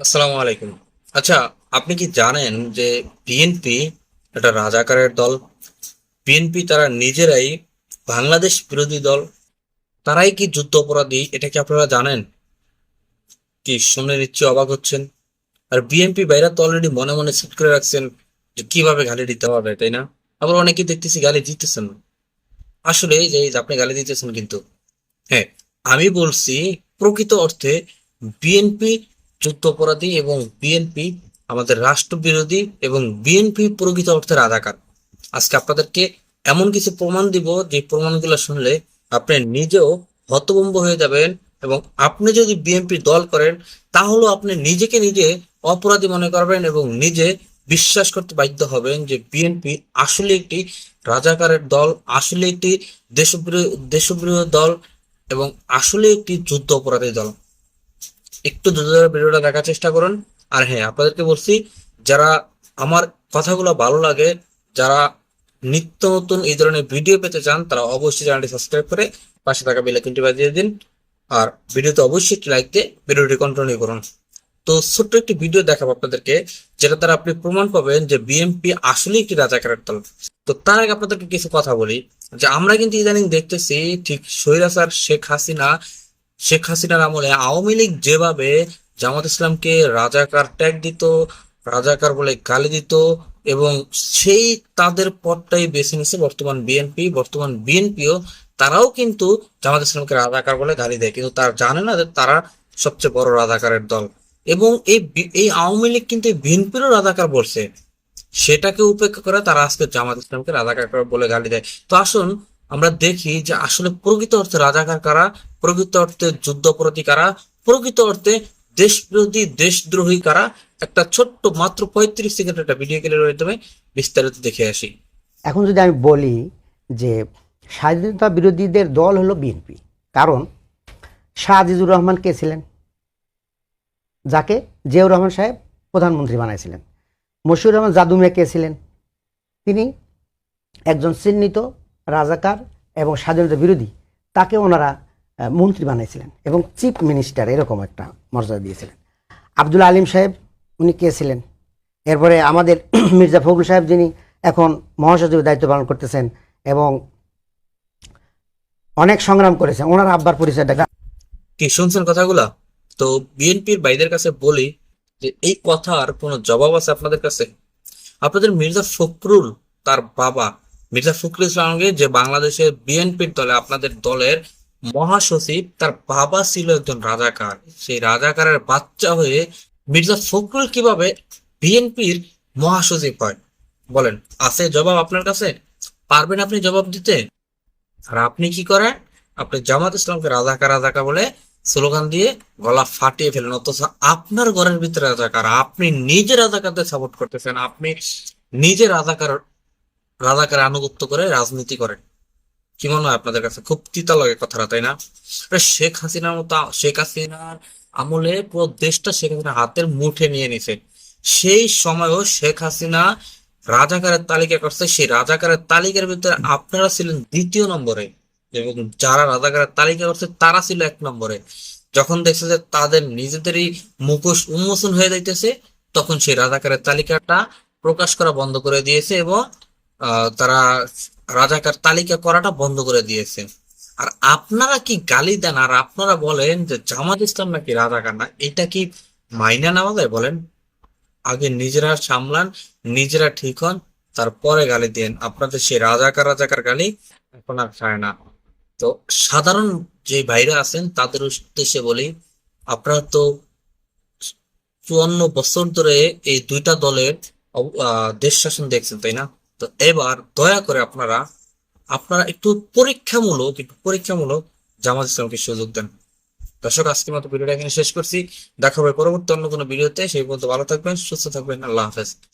আসসালামু আলাইকুম। আচ্ছা, আপনি কি জানেন যে বিএনপি একটা রাজাকারের দল? বিএনপি তারা নিজেরাই বাংলাদেশ বিরোধী দল। তারাই কি যুদ্ধ অপরাধী, এটা কি আপনারা জানেন? কি শুনে নিশ্চয়ই অবাক হচ্ছেন। আর বিএনপি বাইরা তো অলরেডি মনে মনে সেট করে রাখছেন যে কিভাবে গালি দিতে হবে, তাই না? আবার অনেকে দেখতেছি গালি দিতেছেন। আসলে এই যে আপনি গালি দিতেছেন কিন্তু, হ্যাঁ, আমি বলছি প্রকৃত অর্থে বিএনপি যুদ্ধাপরাধী এবং বিএনপি আমাদের রাষ্ট্রবিরোধী এবং বিএনপি প্রকৃত অর্থে রাজাকার। আজকে আপনাদেরকে এমন কিছু প্রমাণ দিব যে প্রমাণগুলো শুনলে আপনি নিজেও হতভম্ব হয়ে যাবেন। এবং আপনি যদি বিএনপি দল করেন তাহলেও আপনি নিজেকে নিজে অপরাধী মনে করবেন এবং নিজে বিশ্বাস করতে বাধ্য হবেন যে বিএনপি আসলে একটি রাজাকারের দল, আসলে একটি দেশপ্রিয় দল এবং আসলে একটি যুদ্ধ অপরাধী দল। একটু ধৈর্য ধরে ভিডিওটা দেখার চেষ্টা করুন। আর হ্যাঁ, আপনাদেরকে বলছি, যারা আমার কথাগুলো ভালো লাগে, যারা নিত্য নতুন এই ধরনের ভিডিও পেতে চান, তারা অবশ্যই চ্যানেলটি সাবস্ক্রাইব করে পাশে থাকা বেল আইকনটি বাজিয়ে দিন। আর ভিডিওতে অবশ্যই একটি লাইক দিয়ে ভিডিওটি কন্টিনিউ করুন। তো ছোট্ট একটি ভিডিও দেখাবো আপনাদেরকে, যেটা দ্বারা আপনি প্রমাণ পাবেন যে বিএনপি আসলে একটি রাজাকারের দল। তো তার আগে আপনাদেরকে কিছু কথা বলি, যে আমরা কিন্তু ইদানিং দেখতেছি ঠিক স্বৈরাচার শেখ হাসিনার আমলে আওয়ামী লীগ যেভাবে জামাত ইসলামকে রাজাকার ট্যাগ দিত, রাজাকার বলে গালি দিত, এবং সেই তাদের পথটাই বেছে নিছে বর্তমান বিএনপিও তারাও কিন্তু জামাত ইসলামকে রাজাকার বলে গালি দেয়, কিন্তু তারা জানে না যে তারা সবচেয়ে বড় রাজাকারের দল। এবং এই আওয়ামী লীগ কিন্তু বিএনপিরও রাজাকার বলছে, সেটাকে উপেক্ষা করে তারা আজকে জামাত ইসলামকে রাজাকার বলে গালি দেয়। তো আসুন আমরা দেখি যে আসলে প্রকৃত অর্থে রাজাকার কারা, প্রকৃত অর্থে যুদ্ধাপরাধী কারা, প্রকৃত অর্থে দেশ বিরোধী দেশদ্রোহী কারা। একটা ছোট্ট মাত্র 35 সেকেন্ড একটা ভিডিও ক্লিপের মাধ্যমে বিস্তারিত দেখে আসি। এখন যদি আমি বলি যে স্বাধীনতা বিরোধীদের দল হলো বিএনপি, কারণ শাহ আজিজুর রহমান কে ছিলেন, যাকে জিয়াউর রহমান সাহেব প্রধানমন্ত্রী বানাইছিলেন। মশিউর রহমান জাদু মিয়া কে ছিলেন, তিনি একজন চিহ্নিত রাজাকার এবং স্বাধীনতা বিরোধী, তাকে ওনারা মন্ত্রী বানাইছিলেন এবং চিফ মিনিস্টার এরকম একটা মর্যাদা দিয়েছিলেন। আব্দুল আলিম সাহেব উনি কে ছিলেন, এরপরে আমাদের মির্জা ফখরুল সাহেব যিনি এখন মহাসচিবের দায়িত্ব পালন করতেছেন এবং অনেক সংগ্রাম করেছেন, ওনার আব্বার পরিচয়টা কি শুনছেন কথাগুলা? তো বিএনপির ভাইদের কাছে বলি যে এই কথার কোনো জবাব আছে আপনাদের কাছে? আপনাদের মির্জা ফখরুল, তার বাবা মির্জা ফখরুল ইসলামকে, যে বাংলাদেশের বিএনপির দলে আপনাদের দলের মহাসচিব, তার বাবা ছিল একজন রাজাকার। সেই রাজাকারের বাচ্চা হয়ে মির্জা ফখরুল কিভাবে বিএনপির মহাসচিব হয়? বলেন, আছে জবাব আপনার কাছে? পারবেন আপনি জবাব দিতে? আর আপনি কি করেন? আপনি জামাত ইসলামকে রাজাকার রাজাকার বলে স্লোগান দিয়ে গলা ফাটিয়ে ফেলেন, অথচ আপনার ঘরের ভিতরে রাজাকার, আপনি নিজে রাজাকারদের সাপোর্ট করতেছেন, আপনি নিজে রাজাকার আনুগত্য করে রাজনীতি করেন। কি মনে হয় আপনাদের কাছে? খুব তিতা লাগে কথাটা, তাই না? শেখ হাসিনার আমলে পুরো দেশটা শেখ হাসিনা হাতের মুঠে নিয়ে নিছে। সেই সময়ও শেখ হাসিনা রাজাকারের তালিকা করছে, সেই রাজাকারের তালিকার ভিতরে আপনারা ছিলেন 2য় নম্বরে, এবং যারা রাজাকারের তালিকা করছে তারা ছিল 1 নম্বরে। যখন দেখছে যে তাদের নিজেদেরই মুখোশ উন্মোচন হয়ে যাইতেছে, তখন সেই রাজাকারের তালিকাটা প্রকাশ করা বন্ধ করে দিয়েছে এবং তারা রাজাকার তালিকা করাটা বন্ধ করে দিয়েছে। আর আপনারা কি গালি দেন আর আপনারা বলেন যে জামাত ইসলাম নাকি রাজাকার না? এটা কি মাইনা নেওয়া যায় বলেন? আগে নিজেরা সামলান, নিজেরা ঠিক হন, তারপরে গালি দেন। আপনাদের সেই রাজাকার রাজাকার গালি এখন আর খায় না। তো সাধারণ যে ভাইরা আছেন তাদের উদ্দেশ্যে বলি, আপনারা তো 54 বছর ধরে এই দুইটা দলের দেশ শাসন দেখছেন, তাই না? তো এবার দয়া করে আপনারা আপনারা একটু পরীক্ষামূলক জামাত ইসলামকে সুযোগ দেন। দর্শক, আজকের মতো ভিডিওটা এখানে শেষ করছি। দেখা হবে পরবর্তী অন্য কোনো ভিডিওতে। সেই পর্যন্ত ভালো থাকবেন, সুস্থ থাকবেন। আল্লাহ হাফেজ।